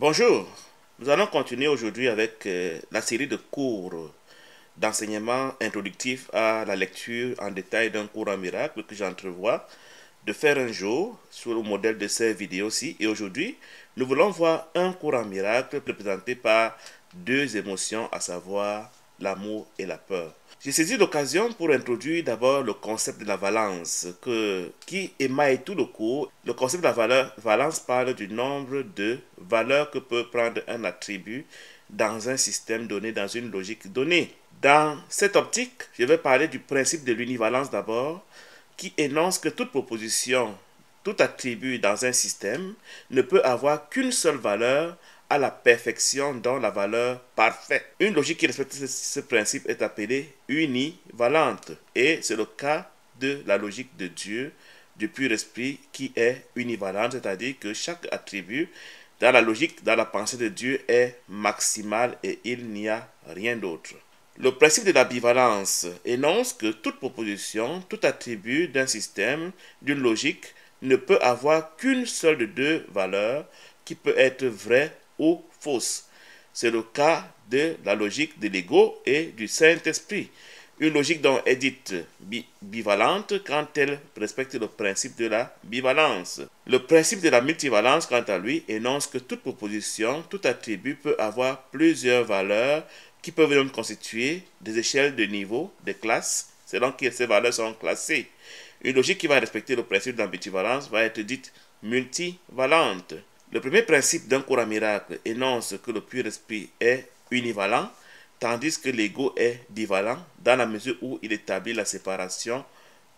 Bonjour, nous allons continuer aujourd'hui avec la série de cours d'enseignement introductif à la lecture en détail d'un cours en miracle que j'entrevois de faire un jour sur le modèle de ces vidéos-ci. Et aujourd'hui, nous voulons voir un cours en miracle représenté par deux émotions, à savoir l'amour et la peur. J'ai saisi l'occasion pour introduire d'abord le concept de la valence qui émaille tout le cours. Le concept de la valence parle du nombre de valeurs que peut prendre un attribut dans un système donné, dans une logique donnée. Dans cette optique, je vais parler du principe de l'univalence d'abord, qui énonce que toute proposition, tout attribut dans un système ne peut avoir qu'une seule valeur à la perfection dans la valeur parfaite. Une logique qui respecte ce principe est appelée univalente et c'est le cas de la logique de Dieu, du pur esprit qui est univalente, c'est-à-dire que chaque attribut dans la logique, dans la pensée de Dieu est maximal et il n'y a rien d'autre. Le principe de la bivalence énonce que toute proposition, tout attribut d'un système, d'une logique, ne peut avoir qu'une seule de deux valeurs qui peut être vraie ou fausse. C'est le cas de la logique de l'ego et du Saint-Esprit. Une logique dont est dite bivalente quand elle respecte le principe de la bivalence. Le principe de la multivalence, quant à lui, énonce que toute proposition, tout attribut peut avoir plusieurs valeurs qui peuvent même constituer des échelles de niveau, des classes, selon que ces valeurs sont classées. Une logique qui va respecter le principe de la multivalence va être dite multivalente. Le premier principe d'un cours à miracle énonce que le pur esprit est univalent, tandis que l'ego est bivalent dans la mesure où il établit la séparation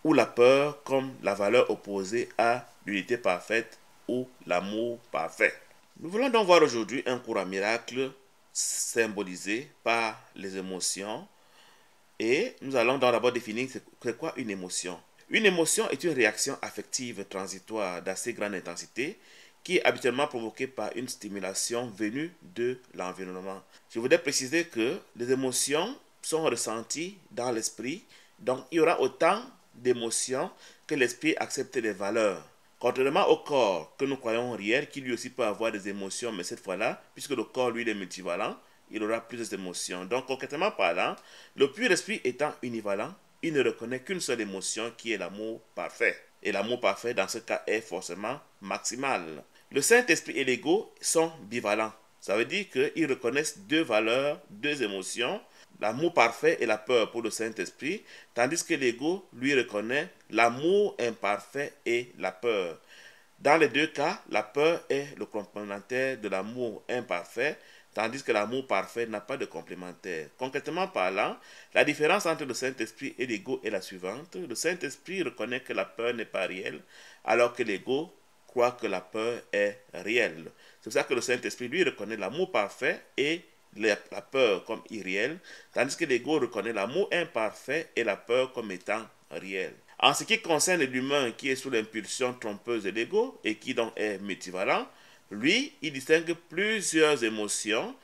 ou la peur comme la valeur opposée à l'unité parfaite ou l'amour parfait. Nous voulons donc voir aujourd'hui un cours à miracle symbolisé par les émotions et nous allons d'abord définir c'est quoi une émotion. Une émotion est une réaction affective transitoire d'assez grande intensité qui est habituellement provoquée par une stimulation venue de l'environnement. Je voudrais préciser que les émotions sont ressenties dans l'esprit, donc il y aura autant d'émotions que l'esprit accepte des valeurs. Contrairement au corps que nous croyons réel, qui lui aussi peut avoir des émotions, mais cette fois-là, puisque le corps lui est multivalent, il aura plusieurs émotions. Donc concrètement parlant, le pur esprit étant univalent, il ne reconnaît qu'une seule émotion qui est l'amour parfait. Et l'amour parfait dans ce cas est forcément maximal. Le Saint-Esprit et l'ego sont bivalents. Ça veut dire qu'ils reconnaissent deux valeurs, deux émotions, l'amour parfait et la peur pour le Saint-Esprit, tandis que l'ego, lui, reconnaît l'amour imparfait et la peur. Dans les deux cas, la peur est le complémentaire de l'amour imparfait, tandis que l'amour parfait n'a pas de complémentaire. Concrètement parlant, la différence entre le Saint-Esprit et l'ego est la suivante. Le Saint-Esprit reconnaît que la peur n'est pas réelle, alors que l'ego croit que la peur est réelle. C'est pour ça que le Saint-Esprit, lui, reconnaît l'amour parfait et la peur comme irréelle, tandis que l'ego reconnaît l'amour imparfait et la peur comme étant réelle. En ce qui concerne l'humain qui est sous l'impulsion trompeuse de l'ego et qui donc est multivalent, lui, il distingue plusieurs émotions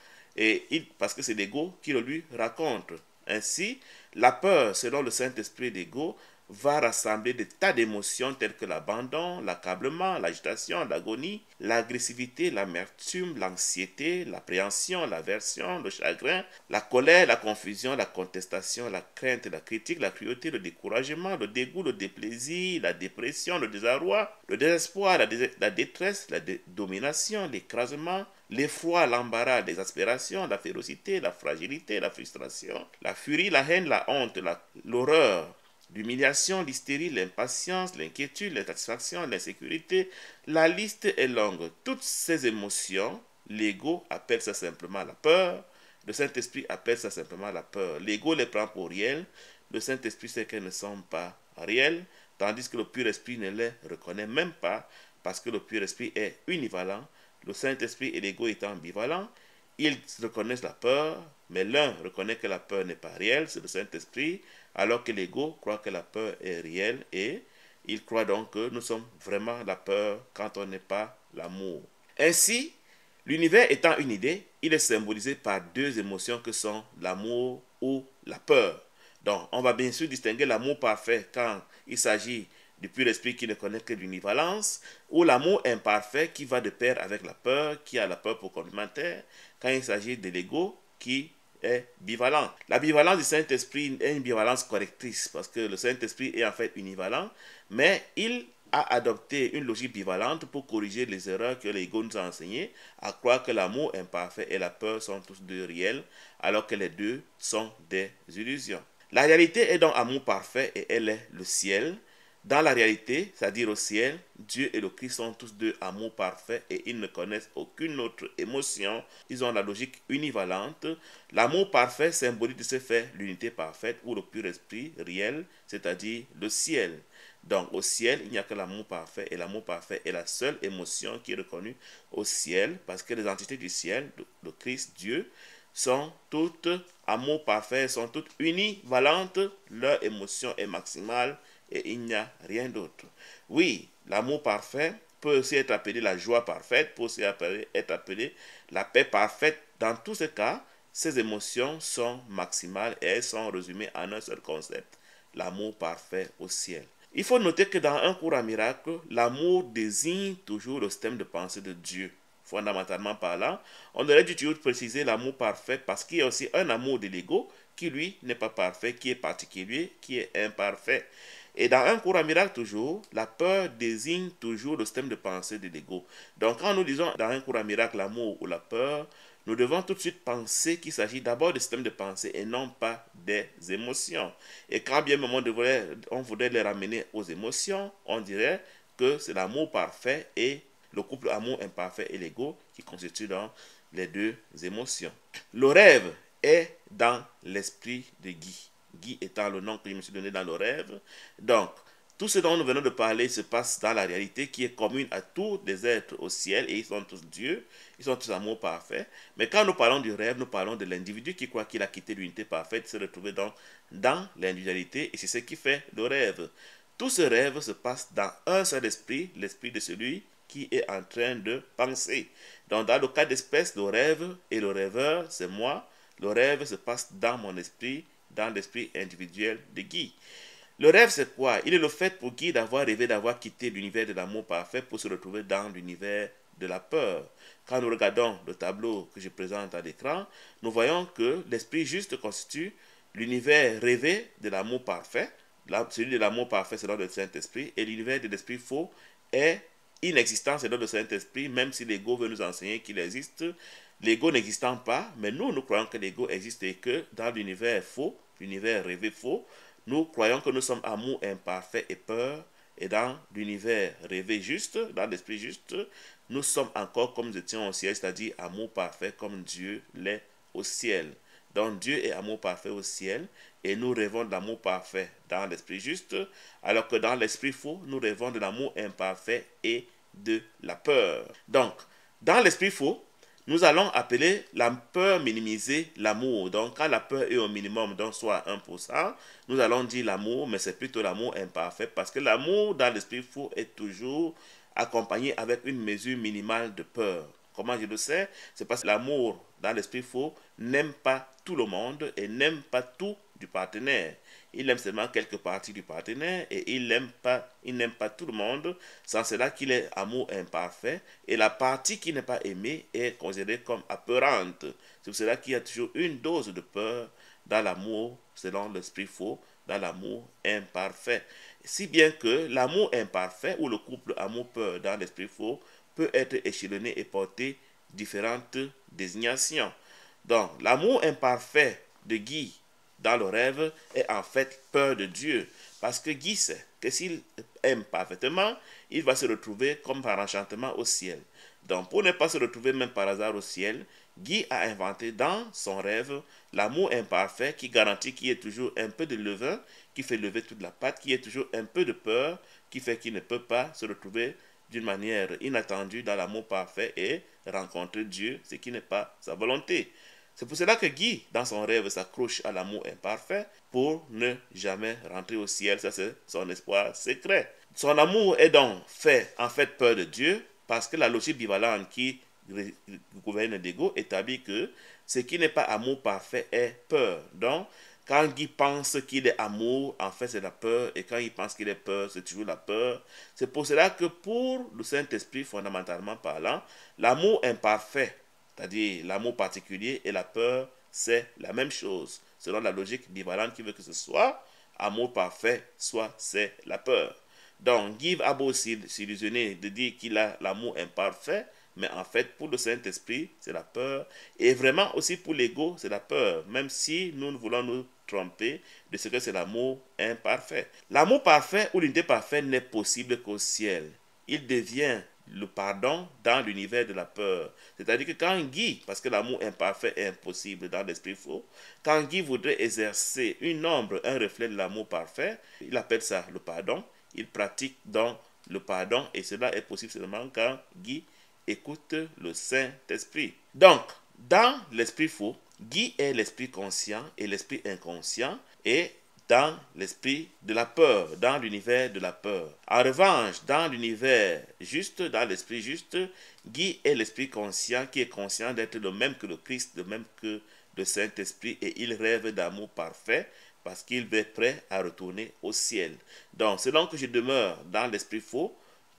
parce que c'est l'ego qui le lui raconte. Ainsi, la peur, selon le Saint-Esprit d'ego, va rassembler des tas d'émotions telles que l'abandon, l'accablement, l'agitation, l'agonie, l'agressivité, l'amertume, l'anxiété, l'appréhension, l'aversion, le chagrin, la colère, la confusion, la contestation, la crainte, la critique, la cruauté, le découragement, le dégoût, le déplaisir, la dépression, le désarroi, le désespoir, la détresse, la domination, l'écrasement, l'effroi, l'embarras, l'exaspération, la férocité, la fragilité, la frustration, la furie, la haine, la honte, l'horreur, l'humiliation, l'hystérie, l'impatience, l'inquiétude, l'insatisfaction, l'insécurité, la liste est longue. Toutes ces émotions, l'ego appelle ça simplement la peur, le Saint-Esprit appelle ça simplement la peur. L'ego les prend pour réelles, le Saint-Esprit sait qu'elles ne sont pas réelles, tandis que le pur esprit ne les reconnaît même pas, parce que le pur esprit est univalent, le Saint-Esprit et l'ego étant ambivalents. Ils reconnaissent la peur, mais l'un reconnaît que la peur n'est pas réelle, c'est le Saint-Esprit, alors que l'ego croit que la peur est réelle et il croit donc que nous sommes vraiment la peur quand on n'est pas l'amour. Ainsi, l'univers étant une idée, il est symbolisé par deux émotions que sont l'amour ou la peur. Donc, on va bien sûr distinguer l'amour parfait quand il s'agit du pur esprit qui ne connaît que l'univalence, ou l'amour imparfait qui va de pair avec la peur, qui a la peur pour complémentaire, quand il s'agit de l'ego qui est bivalent. La bivalence du Saint-Esprit est une bivalence correctrice, parce que le Saint-Esprit est en fait univalent, mais il a adopté une logique bivalente pour corriger les erreurs que l'ego nous a enseignées, à croire que l'amour imparfait et la peur sont tous deux réels, alors que les deux sont des illusions. La réalité est donc amour parfait et elle est le ciel. Dans la réalité, c'est-à-dire au ciel, Dieu et le Christ sont tous deux amour parfait et ils ne connaissent aucune autre émotion. Ils ont la logique univalente. L'amour parfait symbolise de ce fait l'unité parfaite ou le pur esprit réel, c'est-à-dire le ciel. Donc au ciel, il n'y a que l'amour parfait et l'amour parfait est la seule émotion qui est reconnue au ciel parce que les entités du ciel, le Christ, Dieu, sont toutes amour parfait, sont toutes univalentes, leur émotion est maximale et il n'y a rien d'autre. Oui, l'amour parfait peut aussi être appelé la joie parfaite, peut aussi être appelé la paix parfaite. Dans tous ces cas, ces émotions sont maximales et elles sont résumées en un seul concept, l'amour parfait au ciel. Il faut noter que dans un cours à miracle, l'amour désigne toujours le système de pensée de Dieu. Fondamentalement parlant, on aurait dû toujours préciser l'amour parfait parce qu'il y a aussi un amour de l'ego qui, lui, n'est pas parfait, qui est particulier, qui est imparfait. Et dans un cours à miracle toujours, la peur désigne toujours le système de pensée de l'ego. Donc quand nous disons dans un cours à miracle l'amour ou la peur, nous devons tout de suite penser qu'il s'agit d'abord de système de pensée et non pas des émotions. Et quand bien même on voudrait les ramener aux émotions, on dirait que c'est l'amour parfait et le couple amour imparfait et l'ego qui constituent dans les deux émotions. Le rêve est dans l'esprit de Guy. Guy étant le nom que je me suis donné dans le rêve. Donc, tout ce dont nous venons de parler se passe dans la réalité qui est commune à tous les êtres au ciel et ils sont tous Dieu, ils sont tous amour parfait. Mais quand nous parlons du rêve, nous parlons de l'individu qui croit qu'il a quitté l'unité parfaite, se retrouver dans l'individualité et c'est ce qui fait le rêve. Tout ce rêve se passe dans un seul esprit, l'esprit de celui qui est en train de penser. Donc dans le cas d'espèce, le rêve et le rêveur, c'est moi. Le rêve se passe dans mon esprit, dans l'esprit individuel de Guy. Le rêve, c'est quoi? Il est le fait pour Guy d'avoir rêvé d'avoir quitté l'univers de l'amour parfait pour se retrouver dans l'univers de la peur. Quand nous regardons le tableau que je présente à l'écran, nous voyons que l'esprit juste constitue l'univers rêvé de l'amour parfait. Celui de l'amour parfait, c'est dans le Saint-Esprit, et l'univers de l'esprit faux est inexistant, c'est dans le Saint-Esprit, même si l'ego veut nous enseigner qu'il existe. L'ego n'existant pas, mais nous croyons que l'ego existe et que dans l'univers faux, l'univers rêvé faux, nous croyons que nous sommes amour imparfait et peur, et dans l'univers rêvé juste, dans l'esprit juste, nous sommes encore comme nous étions au ciel, c'est-à-dire amour parfait comme Dieu l'est au ciel. Donc Dieu est amour parfait au ciel, et nous rêvons de l'amour parfait dans l'esprit juste, alors que dans l'esprit faux, nous rêvons de l'amour imparfait et de la peur. Donc, dans l'esprit faux, nous allons appeler la peur minimiser l'amour. Donc, quand la peur est au minimum, donc soit 1%, nous allons dire l'amour, mais c'est plutôt l'amour imparfait, parce que l'amour dans l'esprit faux est toujours accompagné avec une mesure minimale de peur. Comment je le sais? C'est parce que l'amour dans l'esprit faux n'aime pas tout le monde et n'aime pas tout du partenaire. Il aime seulement quelques parties du partenaire et il n'aime pas tout le monde. Sans cela qu'il est amour imparfait et la partie qui n'est pas aimée est considérée comme apeurante. C'est pour cela qu'il y a toujours une dose de peur dans l'amour selon l'esprit faux, dans l'amour imparfait. Si bien que l'amour imparfait ou le couple amour-peur dans l'esprit faux peut être échelonné et porter différentes désignations. Donc, l'amour imparfait de Guy dans le rêve est en fait peur de Dieu. Parce que Guy sait que s'il aime parfaitement, il va se retrouver comme par enchantement au ciel. Donc, pour ne pas se retrouver même par hasard au ciel, Guy a inventé dans son rêve l'amour imparfait qui garantit qu'il y ait toujours un peu de levain, qui fait lever toute la pâte, qui ait toujours un peu de peur, qui fait qu'il ne peut pas se retrouver d'une manière inattendue dans l'amour parfait et rencontrer Dieu, ce qui n'est pas sa volonté. C'est pour cela que Guy, dans son rêve, s'accroche à l'amour imparfait pour ne jamais rentrer au ciel. Ça, c'est son espoir secret. Son amour est donc en fait peur de Dieu, parce que la logique bivalente qui gouverne l'ego établit que ce qui n'est pas amour parfait est peur. Donc, Quand Guy pense qu'il est amour, en fait c'est la peur. Et quand il pense qu'il est peur, c'est toujours la peur. C'est pour cela que pour le Saint-Esprit, fondamentalement parlant, l'amour imparfait, c'est-à-dire l'amour particulier et la peur, c'est la même chose. Selon la logique bivalente qui veut que ce soit amour parfait, soit c'est la peur. Donc, Guy a beau s'illusionner de dire qu'il a l'amour imparfait, mais en fait, pour le Saint-Esprit, c'est la peur. Et vraiment aussi pour l'ego, c'est la peur, même si nous voulons nous tromper de ce que c'est l'amour imparfait. L'amour parfait ou l'unité parfaite n'est possible qu'au ciel. Il devient le pardon dans l'univers de la peur. C'est-à-dire que quand Guy, parce que l'amour imparfait est impossible dans l'esprit faux, quand Guy voudrait exercer une ombre, un reflet de l'amour parfait, il appelle ça le pardon. Il pratique donc le pardon et cela est possible seulement quand Guy écoute le Saint-Esprit. Donc, dans l'esprit faux, Guy est l'esprit conscient et l'esprit inconscient et dans l'esprit de la peur, dans l'univers de la peur. En revanche, dans l'univers juste, dans l'esprit juste, Guy est l'esprit conscient qui est conscient d'être le même que le Christ, le même que le Saint-Esprit et il rêve d'amour parfait parce qu'il est prêt à retourner au ciel. Donc, selon que je demeure dans l'esprit faux,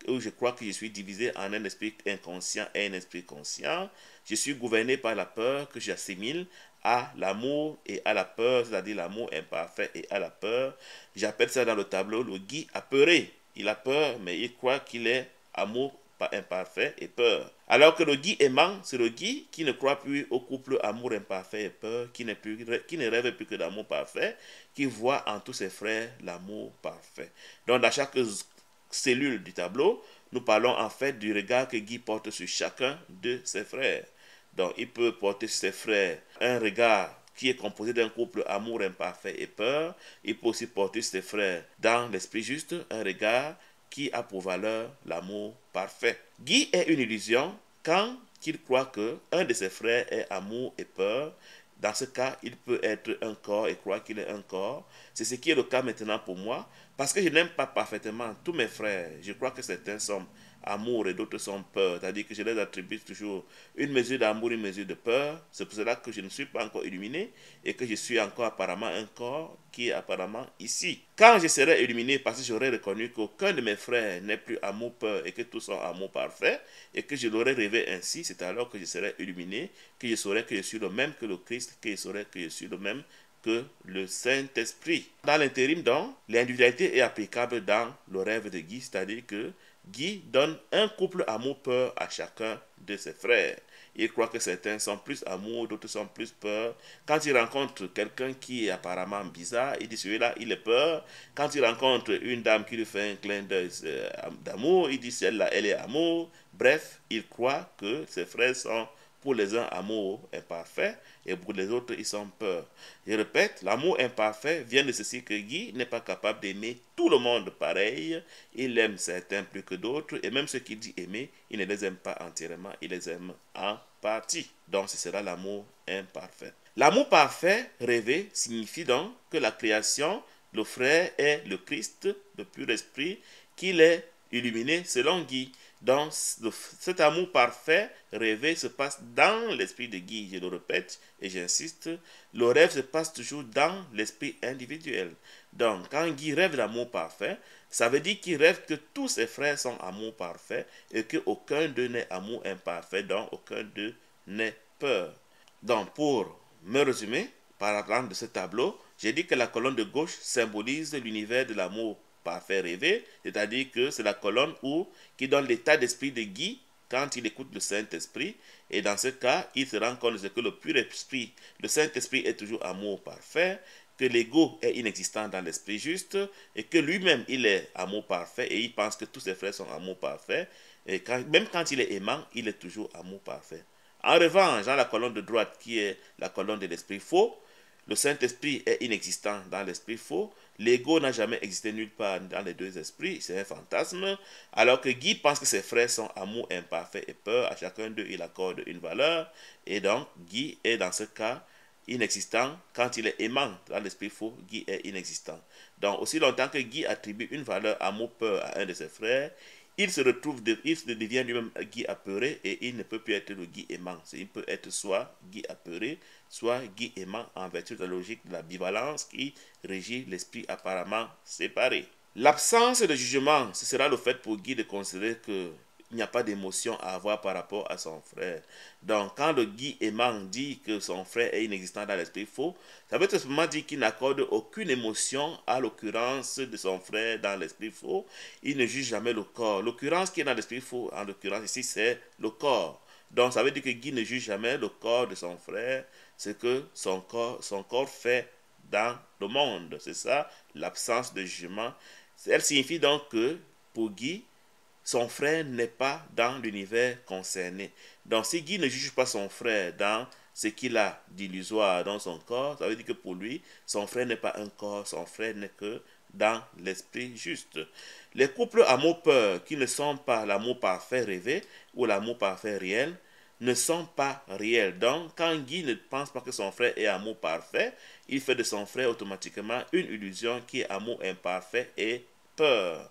où je crois que je suis divisé en un esprit inconscient et un esprit conscient, je suis gouverné par la peur que j'assimile à l'amour et à la peur, c'est-à-dire l'amour imparfait et à la peur. J'appelle ça dans le tableau le Guy apeuré. Il a peur, mais il croit qu'il est amour imparfait et peur. Alors que le Guy aimant, c'est le Guy qui ne croit plus au couple amour imparfait et peur, qui ne rêve plus que d'amour parfait, qui voit en tous ses frères l'amour parfait. Donc dans chaque cellule du tableau, nous parlons en fait du regard que Guy porte sur chacun de ses frères. Donc il peut porter sur ses frères un regard qui est composé d'un couple amour imparfait et peur. Il peut aussi porter sur ses frères dans l'esprit juste un regard qui a pour valeur l'amour parfait. Guy est une illusion quand il croit que un de ses frères est amour et peur. Dans ce cas, il peut être un corps et croire qu'il est un corps. C'est ce qui est le cas maintenant pour moi, parce que je n'aime pas parfaitement tous mes frères. Je crois que certains sont amour et d'autres sont peur. C'est-à-dire que je les attribue toujours une mesure d'amour, une mesure de peur. C'est pour cela que je ne suis pas encore illuminé et que je suis encore apparemment un corps qui est apparemment ici. Quand je serai illuminé, parce que j'aurai reconnu qu'aucun de mes frères n'est plus amour, peur et que tous sont amour parfait, et que je l'aurai rêvé ainsi, c'est alors que je serai illuminé, que je saurai que je suis le même que le Christ, que je saurai que je suis le même que le Saint-Esprit. Dans l'intérim, donc, l'individualité est applicable dans le rêve de Guy, c'est-à-dire que Guy donne un couple amour-peur à chacun de ses frères. Il croit que certains sont plus amour, d'autres sont plus peur. Quand il rencontre quelqu'un qui est apparemment bizarre, il dit celui-là, il est peur. Quand il rencontre une dame qui lui fait un clin d'œil d'amour, il dit celle-là, elle est amour. Bref, il croit que ses frères sont pour les uns amour imparfait et pour les autres ils sont peur. Je répète, l'amour imparfait vient de ceci que Guy n'est pas capable d'aimer tout le monde pareil. Il aime certains plus que d'autres et même ceux qu'il dit aimer, il ne les aime pas entièrement, il les aime en partie. Donc ce sera l'amour imparfait. L'amour parfait rêvé signifie donc que la création, le frère est le Christ, le pur esprit, qu'il est illuminé selon Guy. Donc, cet amour parfait rêvé se passe dans l'esprit de Guy, je le répète et j'insiste, le rêve se passe toujours dans l'esprit individuel. Donc, quand Guy rêve d'amour parfait, ça veut dire qu'il rêve que tous ses frères sont amour parfait et qu'aucun d'eux n'est amour imparfait, donc aucun d'eux n'est peur. Donc, pour me résumer, par exemple de ce tableau, j'ai dit que la colonne de gauche symbolise l'univers de l'amour parfait rêvé, c'est-à-dire que c'est la colonne qui donne l'état d'esprit de Guy quand il écoute le Saint-Esprit, et dans ce cas, il se rend compte que le pur esprit, le Saint-Esprit est toujours amour parfait, que l'ego est inexistant dans l'esprit juste, et que lui-même, il est amour parfait, et il pense que tous ses frères sont amour parfait, et même quand il est aimant, il est toujours amour parfait. En revanche, dans la colonne de droite, qui est la colonne de l'esprit faux, le Saint-Esprit est inexistant dans l'esprit faux. L'ego n'a jamais existé nulle part dans les deux esprits. C'est un fantasme. Alors que Guy pense que ses frères sont amour imparfait et peur. À chacun d'eux, il accorde une valeur. Et donc, Guy est dans ce cas inexistant. Quand il est aimant dans l'esprit faux, Guy est inexistant. Donc, aussi longtemps que Guy attribue une valeur amour-peur à un de ses frères, il se devient lui-même Guy apeuré et il ne peut plus être le Guy aimant. Il peut être soit Guy apeuré, soit Guy aimant en vertu de la logique de la bivalence qui régit l'esprit apparemment séparé. L'absence de jugement, ce sera le fait pour Guy de considérer que il n'y a pas d'émotion à avoir par rapport à son frère. Donc, quand le Guy aimant dit que son frère est inexistant dans l'esprit faux, ça veut tout simplement dire qu'il n'accorde aucune émotion à l'occurrence de son frère dans l'esprit faux. Il ne juge jamais le corps. L'occurrence qui est dans l'esprit faux, en l'occurrence ici, c'est le corps. Donc, ça veut dire que Guy ne juge jamais le corps de son frère, ce que son corps fait dans le monde. C'est ça, l'absence de jugement. Elle signifie donc que, pour Guy, son frère n'est pas dans l'univers concerné. Donc si Guy ne juge pas son frère dans ce qu'il a d'illusoire dans son corps, ça veut dire que pour lui, son frère n'est pas un corps, son frère n'est que dans l'esprit juste. Les couples amour-peur qui ne sont pas l'amour parfait rêvé ou l'amour parfait réel ne sont pas réels. Donc, quand Guy ne pense pas que son frère est amour parfait, il fait de son frère automatiquement une illusion qui est amour imparfait et peur.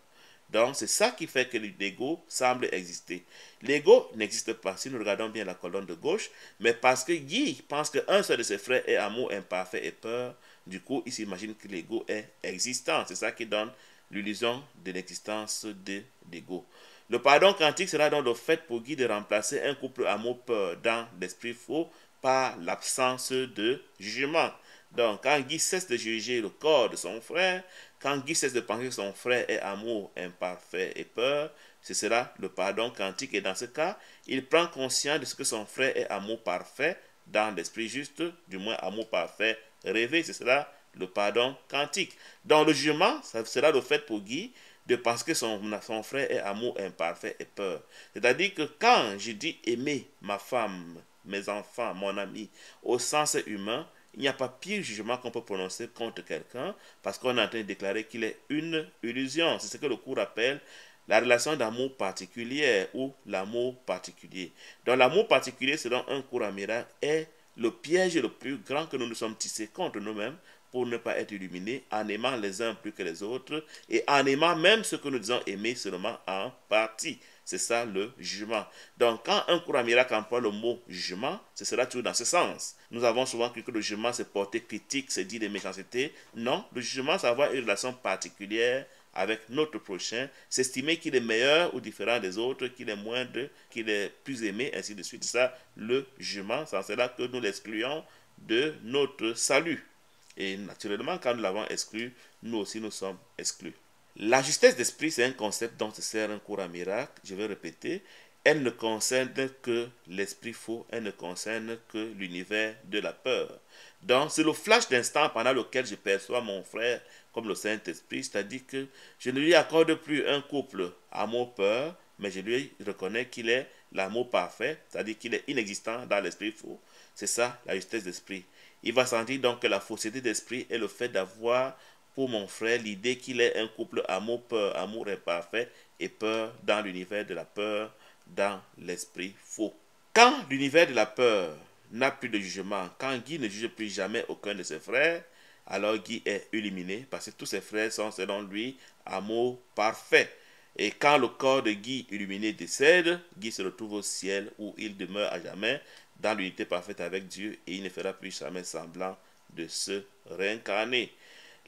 Donc, c'est ça qui fait que l'ego semble exister. L'ego n'existe pas, si nous regardons bien la colonne de gauche, mais parce que Guy pense qu'un seul de ses frères est amour imparfait et peur, du coup, il s'imagine que l'ego est existant. C'est ça qui donne l'illusion de l'existence de l'ego. Le pardon quantique sera donc le fait pour Guy de remplacer un couple amour-peur dans l'esprit faux par l'absence de jugement. Donc, quand Guy cesse de juger le corps de son frère, quand Guy cesse de penser que son frère est amour imparfait et peur, ce sera le pardon quantique. Et dans ce cas, il prend conscience de ce que son frère est amour parfait dans l'esprit juste, du moins amour parfait rêvé. Ce sera le pardon quantique. Dans le jugement, ça sera le fait pour Guy de penser que son frère est amour imparfait et peur. C'est-à-dire que quand je dis aimer ma femme, mes enfants, mon ami, au sens humain, il n'y a pas pire jugement qu'on peut prononcer contre quelqu'un parce qu'on est en train de déclarer qu'il est une illusion. C'est ce que le cours appelle la relation d'amour particulière ou l'amour particulier. Donc l'amour particulier, selon un cours en miracle, est le piège le plus grand que nous nous sommes tissés contre nous-mêmes pour ne pas être illuminés en aimant les uns plus que les autres et en aimant même ce que nous disons aimer seulement en partie. C'est ça le jugement. Donc, quand un courant miracle emploie le mot jugement, ce sera toujours dans ce sens. Nous avons souvent cru que le jugement, c'est porter critique, c'est dire des méchancetés. Non, le jugement, c'est avoir une relation particulière avec notre prochain, s'estimer qu'il est meilleur ou différent des autres, qu'il est moindre, qu'il est plus aimé, ainsi de suite. C'est ça, le jugement. C'est en cela que nous l'excluons de notre salut. Et naturellement, quand nous l'avons exclu, nous aussi nous sommes exclus. La justesse d'esprit, c'est un concept dont se sert un cours à miracle. Je vais répéter. Elle ne concerne que l'esprit faux, elle ne concerne que l'univers de la peur. Donc, c'est le flash d'instant pendant lequel je perçois mon frère comme le Saint-Esprit, c'est-à-dire que je ne lui accorde plus un couple amour-peur, mais je lui reconnais qu'il est l'amour parfait, c'est-à-dire qu'il est inexistant dans l'esprit faux. C'est ça, la justesse d'esprit. Il va sentir donc que la fausseté d'esprit est le fait d'avoir pour mon frère l'idée qu'il est un couple amour-peur, amour imparfait et peur dans l'univers de la peur, dans l'esprit faux. Quand l'univers de la peur n'a plus de jugement, quand Guy ne juge plus jamais aucun de ses frères, alors Guy est illuminé parce que tous ses frères sont selon lui amour parfait. Et quand le corps de Guy illuminé décède, Guy se retrouve au ciel où il demeure à jamais dans l'unité parfaite avec Dieu et il ne fera plus jamais semblant de se réincarner.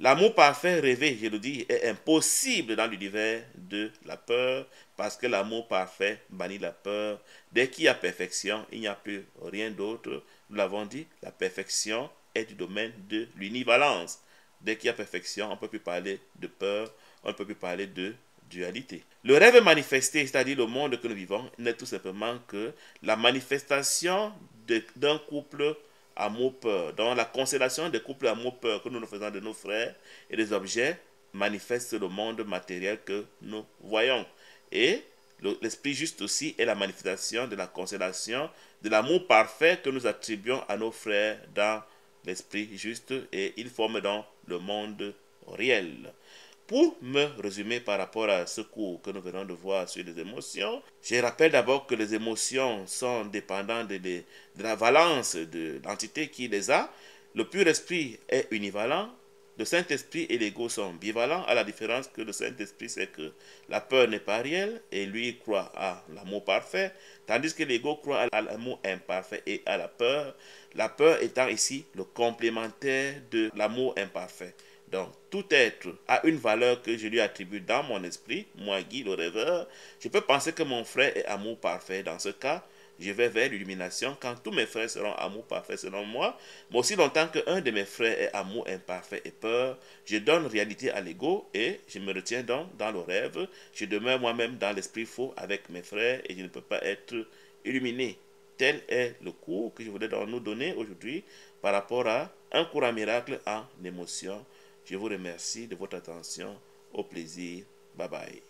L'amour parfait rêvé, je le dis, est impossible dans l'univers de la peur parce que l'amour parfait bannit la peur. Dès qu'il y a perfection, il n'y a plus rien d'autre. Nous l'avons dit, la perfection est du domaine de l'univalence. Dès qu'il y a perfection, on ne peut plus parler de peur, on ne peut plus parler de dualité. Le rêve manifesté, c'est-à-dire le monde que nous vivons, n'est tout simplement que la manifestation d'un couple amour-peur. Donc la constellation des couples amour-peur que nous faisons de nos frères et des objets manifeste le monde matériel que nous voyons. Et l'esprit juste aussi est la manifestation de la constellation de l'amour parfait que nous attribuons à nos frères dans l'esprit juste et ils forment donc le monde réel. Pour me résumer par rapport à ce cours que nous venons de voir sur les émotions, je rappelle d'abord que les émotions sont dépendantes de la valence de l'entité qui les a. Le pur esprit est univalent. le Saint-Esprit et l'ego sont bivalents, à la différence que le Saint-Esprit, c'est que la peur n'est pas réelle et lui croit à l'amour parfait, tandis que l'ego croit à l'amour imparfait et à la peur étant ici le complémentaire de l'amour imparfait. Donc, tout être a une valeur que je lui attribue dans mon esprit, moi Guy, le rêveur. Je peux penser que mon frère est amour parfait. Dans ce cas, je vais vers l'illumination quand tous mes frères seront amour parfait selon moi. Mais aussi longtemps qu'un de mes frères est amour imparfait et peur, je donne réalité à l'ego et je me retiens donc dans le rêve. Je demeure moi-même dans l'esprit faux avec mes frères et je ne peux pas être illuminé. Tel est le cours que je voulais nous donner aujourd'hui par rapport à un cours à miracle en émotion. Je vous remercie de votre attention. Au plaisir. Bye bye.